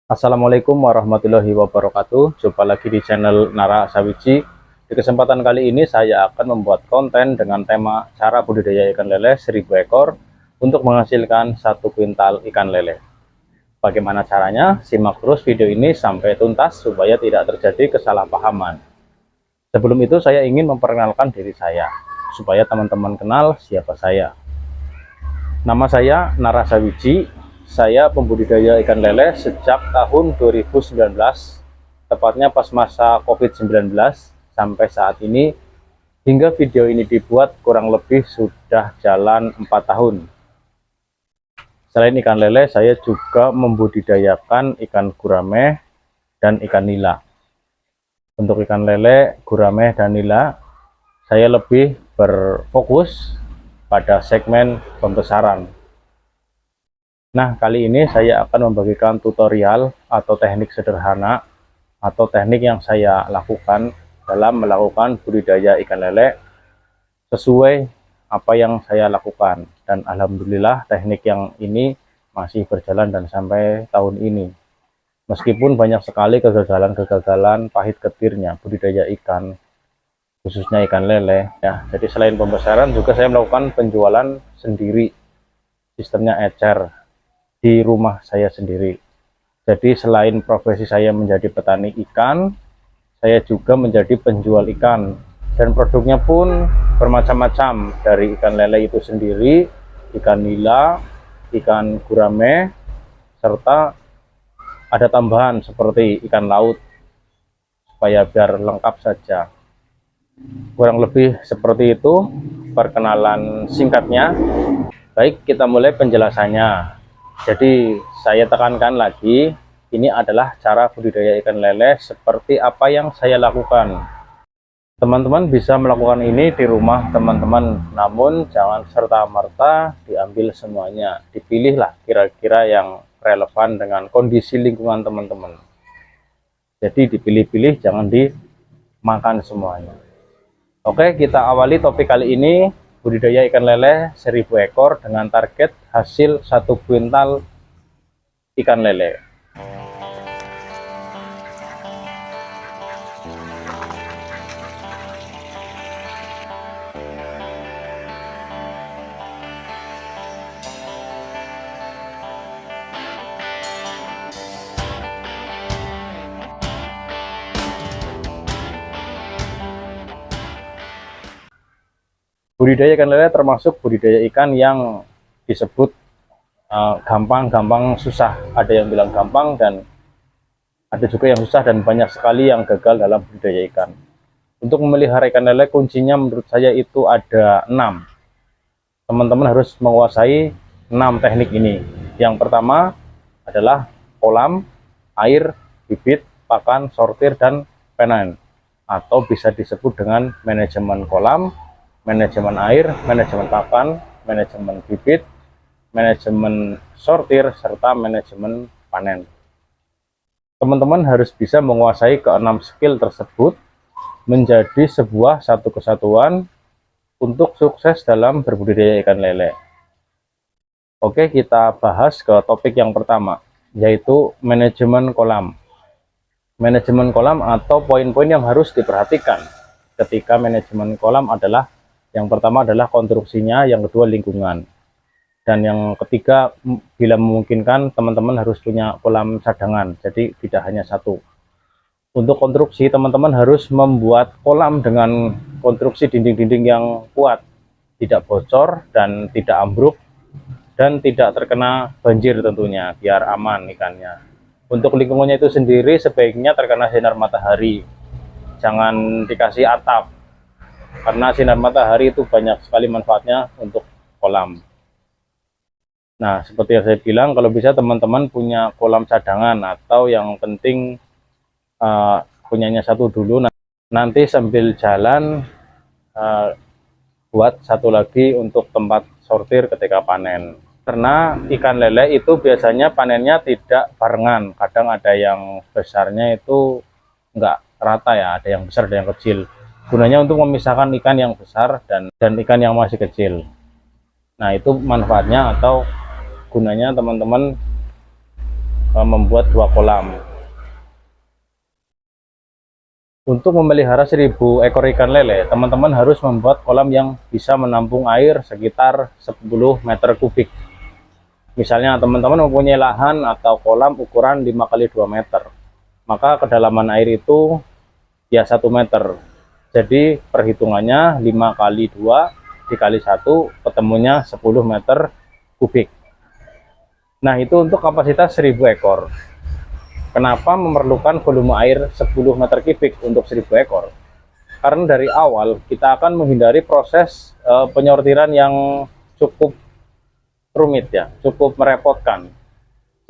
Assalamualaikum warahmatullahi wabarakatuh. Jumpa lagi di channel Nara Sawici. Di kesempatan kali ini saya akan membuat konten dengan tema cara budidaya ikan lele 1000 ekor untuk menghasilkan 1 kuintal ikan lele. Bagaimana caranya? Simak terus video ini sampai tuntas supaya tidak terjadi kesalahpahaman. Sebelum itu saya ingin memperkenalkan diri saya supaya teman-teman kenal siapa saya. Nama saya Nara Sawici. Saya pembudidaya ikan lele sejak tahun 2019, tepatnya pas masa COVID-19 sampai saat ini. Hingga video ini dibuat kurang lebih sudah jalan 4 tahun. Selain ikan lele, saya juga membudidayakan ikan gurame dan ikan nila. Untuk ikan lele, gurame, dan nila, saya lebih berfokus pada segmen pembesaran. Nah, kali ini saya akan membagikan tutorial atau teknik sederhana atau teknik yang saya lakukan dalam melakukan budidaya ikan lele sesuai apa yang saya lakukan. Dan alhamdulillah teknik yang ini masih berjalan dan sampai tahun ini. Meskipun banyak sekali kegagalan-kegagalan pahit ketirnya budidaya ikan, khususnya ikan lele ya. Jadi selain pembesaran juga saya melakukan penjualan sendiri, sistemnya ecer di rumah saya sendiri. Jadi selain profesi saya menjadi petani ikan, saya juga menjadi penjual ikan, dan produknya pun bermacam-macam, dari ikan lele itu sendiri, ikan nila, ikan gurame, serta ada tambahan seperti ikan laut supaya biar lengkap saja. Kurang lebih seperti itu perkenalan singkatnya. Baik, kita mulai penjelasannya. Jadi saya tekankan lagi, ini adalah cara budidaya ikan lele seperti apa yang saya lakukan. Teman-teman bisa melakukan ini di rumah teman-teman, namun jangan serta-merta diambil semuanya. Dipilihlah kira-kira yang relevan dengan kondisi lingkungan teman-teman. Jadi dipilih-pilih, jangan dimakan semuanya. Oke, kita awali topik kali ini, budidaya ikan lele 1000 ekor dengan target hasil 1 kuintal ikan lele. Budidaya ikan lele termasuk budidaya ikan yang disebut gampang-gampang susah. Ada yang bilang gampang dan ada juga yang susah, dan banyak sekali yang gagal dalam budidaya ikan. Untuk memelihara ikan lele, kuncinya menurut saya itu ada 6. Teman-teman harus menguasai 6 teknik ini. Yang pertama adalah kolam, air, bibit, pakan, sortir, dan panen, atau bisa disebut dengan manajemen kolam, manajemen air, manajemen pakan, manajemen bibit, manajemen sortir, serta manajemen panen. Teman-teman harus bisa menguasai ke-6 skill tersebut menjadi sebuah satu kesatuan untuk sukses dalam berbudidaya ikan lele. Oke, kita bahas ke topik yang pertama, yaitu manajemen kolam. Manajemen kolam atau poin-poin yang harus diperhatikan ketika manajemen kolam adalah, yang pertama adalah konstruksinya, yang kedua lingkungan, dan yang ketiga bila memungkinkan teman-teman harus punya kolam cadangan, jadi tidak hanya satu. Untuk konstruksi, teman-teman harus membuat kolam dengan konstruksi dinding-dinding yang kuat, tidak bocor dan tidak ambruk, dan tidak terkena banjir tentunya, biar aman ikannya. Untuk lingkungannya itu sendiri sebaiknya terkena sinar matahari, jangan dikasih atap, karena sinar matahari itu banyak sekali manfaatnya untuk kolam. Nah, seperti yang saya bilang, kalau bisa teman-teman punya kolam cadangan, atau yang penting punyanya satu dulu, nanti sambil jalan buat satu lagi untuk tempat sortir ketika panen. Karena ikan lele itu biasanya panennya tidak barengan, kadang ada yang besarnya itu enggak rata ya, ada yang besar, ada yang kecil. Gunanya untuk memisahkan ikan yang besar dan ikan yang masih kecil. Nah, itu manfaatnya atau gunanya teman-teman membuat 2 kolam. Untuk memelihara 1000 ekor ikan lele, teman-teman harus membuat kolam yang bisa menampung air sekitar 10 meter kubik. Misalnya teman-teman mempunyai lahan atau kolam ukuran 5 kali 2 meter, maka kedalaman air itu ya 1 meter. Jadi perhitungannya 5 kali 2 dikali 1 ketemunya 10 meter kubik. Nah, itu untuk kapasitas 1000 ekor. Kenapa memerlukan volume air 10 meter kubik untuk 1000 ekor? Karena dari awal kita akan menghindari proses penyortiran yang cukup rumit ya, cukup merepotkan.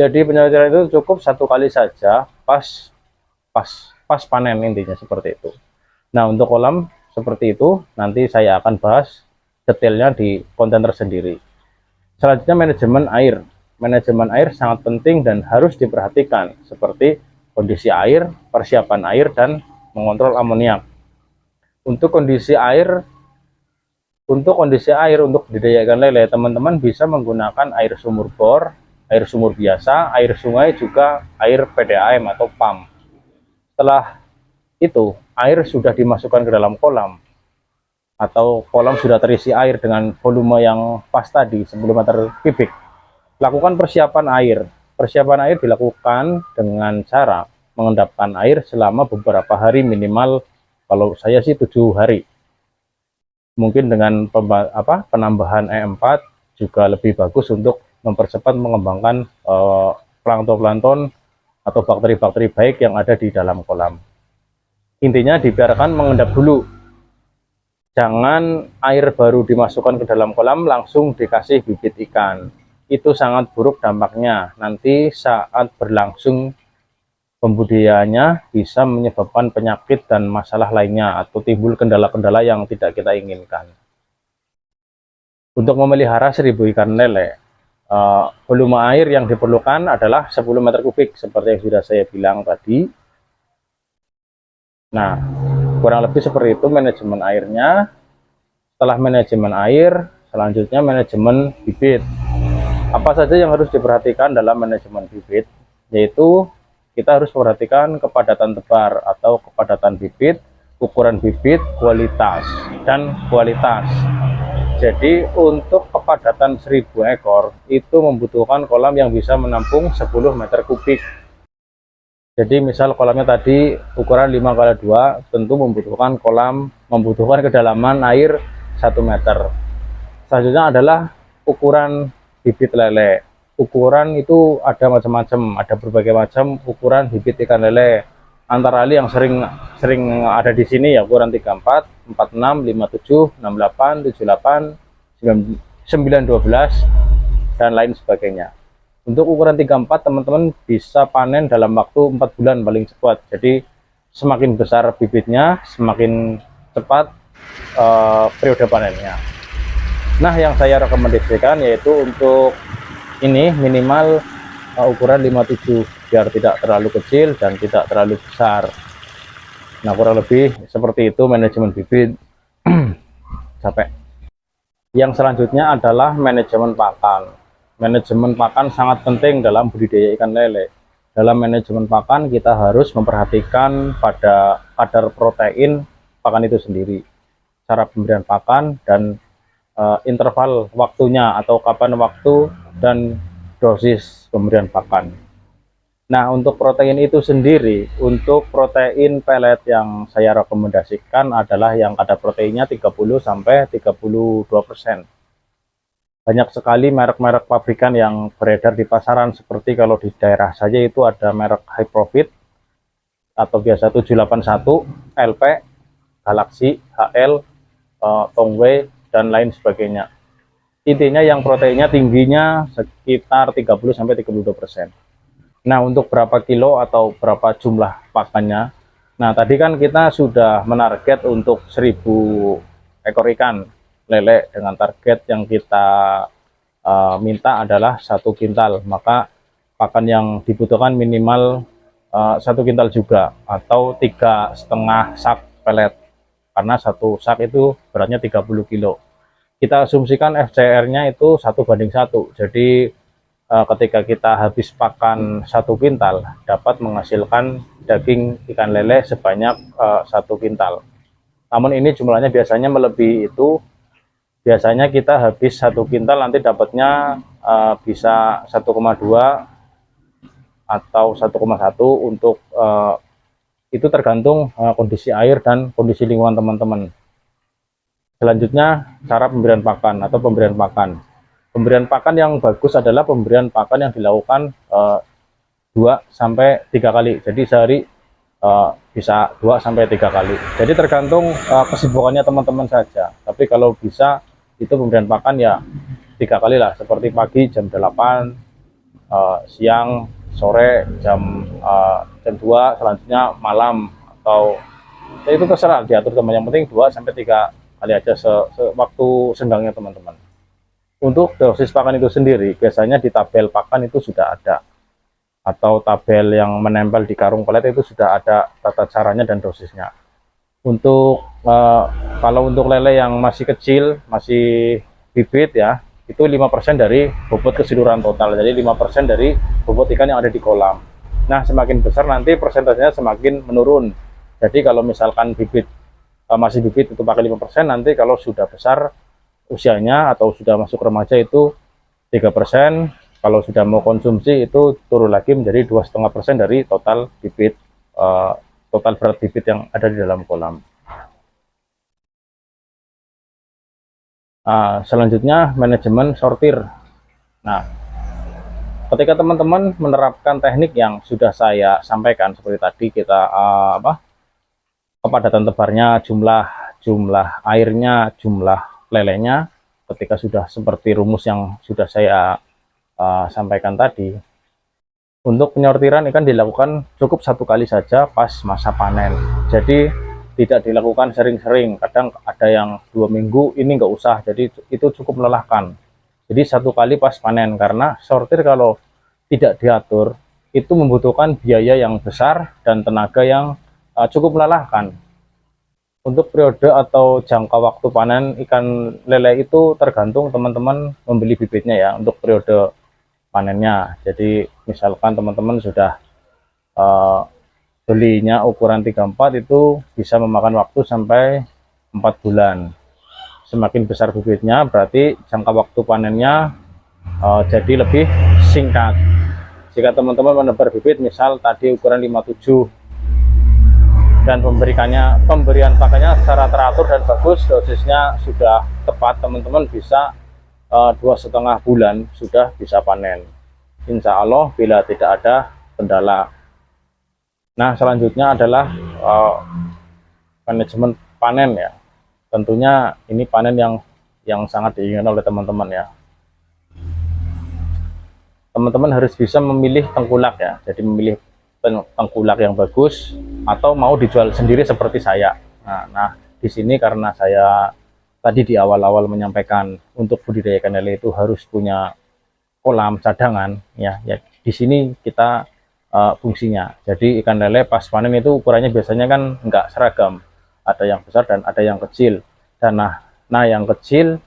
Jadi penyortiran itu cukup 1 kali saja pas panen, intinya seperti itu. Nah, untuk kolam seperti itu nanti saya akan bahas detailnya di konten tersendiri. Selanjutnya manajemen air. Manajemen air sangat penting dan harus diperhatikan, seperti kondisi air, persiapan air, dan mengontrol amoniak. Untuk kondisi air untuk budidaya ikan lele, teman-teman bisa menggunakan air sumur bor, air sumur biasa, air sungai, juga air PDAM atau PAM. Setelah itu air sudah dimasukkan ke dalam kolam, atau kolam sudah terisi air dengan volume yang pas tadi 10 meter kubik. Lakukan persiapan air. Persiapan air dilakukan dengan cara mengendapkan air selama beberapa hari, minimal kalau saya sih 7 hari. Mungkin dengan penambahan E4 juga lebih bagus untuk mempercepat mengembangkan plankton-plankton atau bakteri-bakteri baik yang ada di dalam kolam. Intinya dibiarkan mengendap dulu. Jangan air baru dimasukkan ke dalam kolam langsung dikasih bibit ikan. Itu sangat buruk dampaknya. Nanti saat berlangsung pembudidayaannya bisa menyebabkan penyakit dan masalah lainnya, atau timbul kendala-kendala yang tidak kita inginkan. Untuk memelihara 1000 ikan lele, volume air yang diperlukan adalah 10 meter kubik seperti yang sudah saya bilang tadi. Nah, kurang lebih seperti itu manajemen airnya. Setelah manajemen air, selanjutnya manajemen bibit. Apa saja yang harus diperhatikan dalam manajemen bibit? Yaitu kita harus perhatikan kepadatan tebar atau kepadatan bibit, ukuran bibit, kualitas, dan kualitas. Jadi untuk kepadatan 1000 ekor itu membutuhkan kolam yang bisa menampung 10 meter kubik. Jadi misal kolamnya tadi ukuran 5 kali 2, tentu membutuhkan kedalaman air 1 meter. Selanjutnya adalah ukuran bibit lele. Ukuran itu ada macam-macam, ada berbagai macam ukuran bibit ikan lele. Antara lain yang sering ada di sini ya ukuran 34, 46, 57, 68, 78, 912 dan lain sebagainya. Untuk ukuran 34 teman-teman bisa panen dalam waktu 4 bulan paling cepat. Jadi semakin besar bibitnya, semakin cepat periode panennya. Nah, yang saya rekomendasikan yaitu untuk ini minimal ukuran 57 biar tidak terlalu kecil dan tidak terlalu besar. Nah, kurang lebih seperti itu manajemen bibit. Capek. Yang selanjutnya adalah manajemen pakan. Manajemen pakan sangat penting dalam budidaya ikan lele. Dalam manajemen pakan kita harus memperhatikan pada kadar protein pakan itu sendiri, cara pemberian pakan, dan interval waktunya atau kapan waktu dan dosis pemberian pakan. Nah, untuk protein itu sendiri, untuk protein pelet yang saya rekomendasikan adalah yang kadar proteinnya 30-32%. Banyak sekali merek-merek pabrikan yang beredar di pasaran, seperti kalau di daerah saja itu ada merek High Profit atau biasa 781, LP, Galaxy, HL, Tongwei, dan lain sebagainya. Intinya yang proteinnya tingginya sekitar 30-32%. Nah, untuk berapa kilo atau berapa jumlah pakannya? Nah, tadi kan kita sudah menarget untuk 1000 ekor ikan lele dengan target yang kita minta adalah 1 kintal. Maka pakan yang dibutuhkan minimal 1 kintal juga, atau 3,5 sak pelet. Karena 1 sak itu beratnya 30 kilo. Kita asumsikan FCR-nya itu 1:1. Jadi ketika kita habis pakan 1 kintal dapat menghasilkan daging ikan lele sebanyak 1 kintal. Namun ini jumlahnya biasanya melebihi itu. Biasanya kita habis 1 kintal nanti dapatnya bisa 1,2 atau 1,1 untuk itu tergantung kondisi air dan kondisi lingkungan teman-teman. Selanjutnya cara pemberian pakan atau pemberian pakan. Pemberian pakan yang bagus adalah pemberian pakan yang dilakukan 2-3 kali. Jadi sehari bisa 2-3 kali. Jadi tergantung kesibukannya teman-teman saja. Tapi kalau bisa itu pemberian pakan ya 3 kali lah. Seperti pagi jam 8, siang, sore jam 2, selanjutnya malam, atau ya itu terserah diatur teman. Yang penting 2-3 kali aja sewaktu senggangnya teman-teman. Untuk dosis pakan itu sendiri biasanya di tabel pakan itu sudah ada, atau tabel yang menempel di karung pelet itu sudah ada tata caranya dan dosisnya. Untuk kalau untuk lele yang masih kecil, masih bibit ya, itu 5% dari bobot keseluruhan total. Jadi 5% dari bobot ikan yang ada di kolam. Nah, semakin besar nanti persentasenya semakin menurun. Jadi kalau misalkan bibit masih bibit itu pakai 5%, nanti kalau sudah besar usianya atau sudah masuk remaja itu 3%. Kalau sudah mau konsumsi itu turun lagi menjadi 2,5% dari total bibit, total berat bibit yang ada di dalam kolam. Selanjutnya manajemen sortir. Nah, ketika teman-teman menerapkan teknik yang sudah saya sampaikan seperti tadi, kita kepadatan tebarnya, jumlah airnya, jumlah lelenya, ketika sudah seperti rumus yang sudah saya sampaikan tadi, untuk penyortiran ikan dilakukan cukup 1 kali saja pas masa panen. Jadi tidak dilakukan sering-sering. Kadang ada yang 2 minggu ini nggak usah, jadi itu cukup melelahkan. Jadi 1 kali pas panen, karena sortir kalau tidak diatur itu membutuhkan biaya yang besar dan tenaga yang cukup melelahkan. Untuk periode atau jangka waktu panen ikan lele itu tergantung teman-teman membeli bibitnya ya, untuk periode panennya. Jadi misalkan teman-teman sudah belinya ukuran 34, itu bisa memakan waktu sampai 4 bulan. Semakin besar bibitnya berarti jangka waktu panennya jadi lebih singkat. Jika teman-teman menebar bibit misal tadi ukuran 57 dan pemberian pakannya secara teratur dan bagus, dosisnya sudah tepat, teman-teman bisa 2,5 bulan sudah bisa panen, insya Allah, bila tidak ada kendala. Nah, selanjutnya adalah manajemen panen ya. Tentunya ini panen yang sangat diinginkan oleh teman-teman ya. Teman-teman harus bisa memilih tengkulak ya. Jadi memilih tengkulak yang bagus atau mau dijual sendiri seperti saya. Nah, di sini karena saya tadi di awal-awal menyampaikan untuk budidaya ikan lele itu harus punya kolam cadangan ya. Di sini kita fungsinya. Jadi ikan lele pas panen itu ukurannya biasanya kan enggak seragam. Ada yang besar dan ada yang kecil. Dan nah yang kecil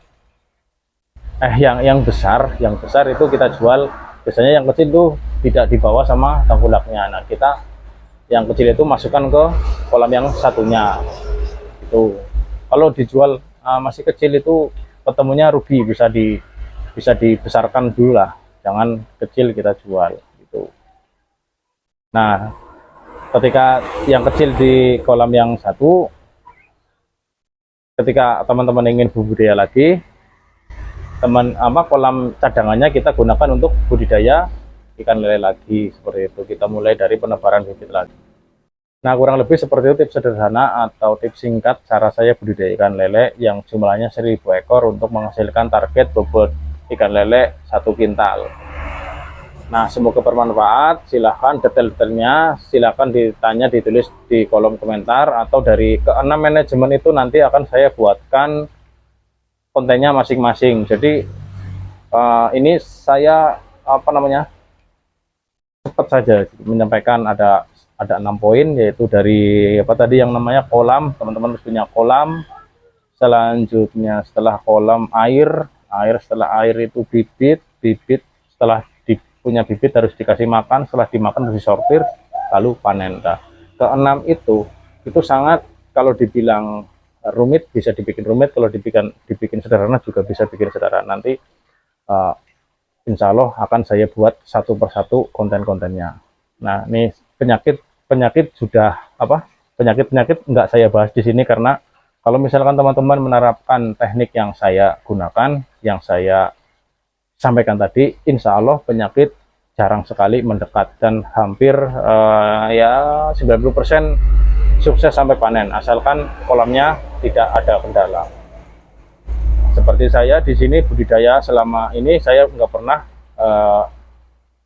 yang besar itu kita jual. Biasanya yang kecil tuh tidak dibawa sama tengkulaknya. Nah, kita yang kecil itu masukkan ke kolam yang satunya. Itu kalau dijual masih kecil itu ketemunya rugi, bisa dibesarkan dulu lah. Jangan kecil kita jual gitu. Nah, ketika yang kecil di kolam yang satu, ketika teman-teman ingin budidaya lagi, kolam cadangannya kita gunakan untuk budidaya ikan lele lagi. Seperti itu, kita mulai dari penebaran bibit lagi. Nah, kurang lebih seperti itu tips sederhana atau tips singkat cara saya budidaya ikan lele yang jumlahnya 1000 ekor untuk menghasilkan target bobot ikan lele 1 kintal. Nah, semoga bermanfaat. Silahkan detail-detailnya silahkan ditulis di kolom komentar, atau dari ke-6 manajemen itu nanti akan saya buatkan kontennya masing-masing. Jadi ini saya cepat saja menyampaikan. Ada 6 poin, yaitu dari tadi yang namanya kolam. Teman-teman harus punya kolam. Selanjutnya setelah kolam air, setelah air itu bibit, setelah punya bibit harus dikasih makan, setelah dimakan harus disortir, lalu panen. Nah, keenam itu sangat, kalau dibilang rumit bisa dibikin rumit, kalau dibikin sederhana juga bisa bikin sederhana. Nanti insya Allah akan saya buat satu persatu konten-kontennya. Nah, ini penyakit sudah penyakit nggak saya bahas di sini, karena kalau misalkan teman-teman menerapkan teknik yang saya gunakan, yang saya sampaikan tadi, insya Allah penyakit jarang sekali mendekat, dan hampir ya 90% sukses sampai panen, asalkan kolamnya tidak ada kendala. Seperti saya di sini budidaya selama ini, saya nggak pernah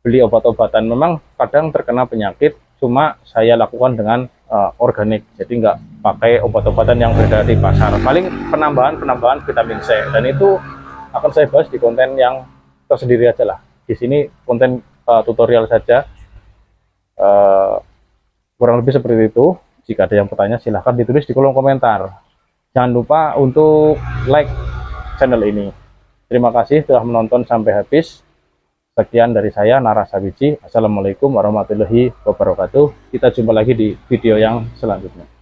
beli obat-obatan. Memang kadang terkena penyakit, cuma saya lakukan dengan organik, jadi nggak pakai obat-obatan yang beredar di pasar. Paling penambahan vitamin C, dan itu akan saya bahas di konten yang tersendiri aja lah. Di sini konten tutorial saja, kurang lebih seperti itu. Jika ada yang bertanya silahkan ditulis di kolom komentar. Jangan lupa untuk like channel ini. Terima kasih telah menonton sampai habis. Sekian dari saya, Nara Sabici. Assalamualaikum warahmatullahi wabarakatuh. Kita jumpa lagi di video yang selanjutnya.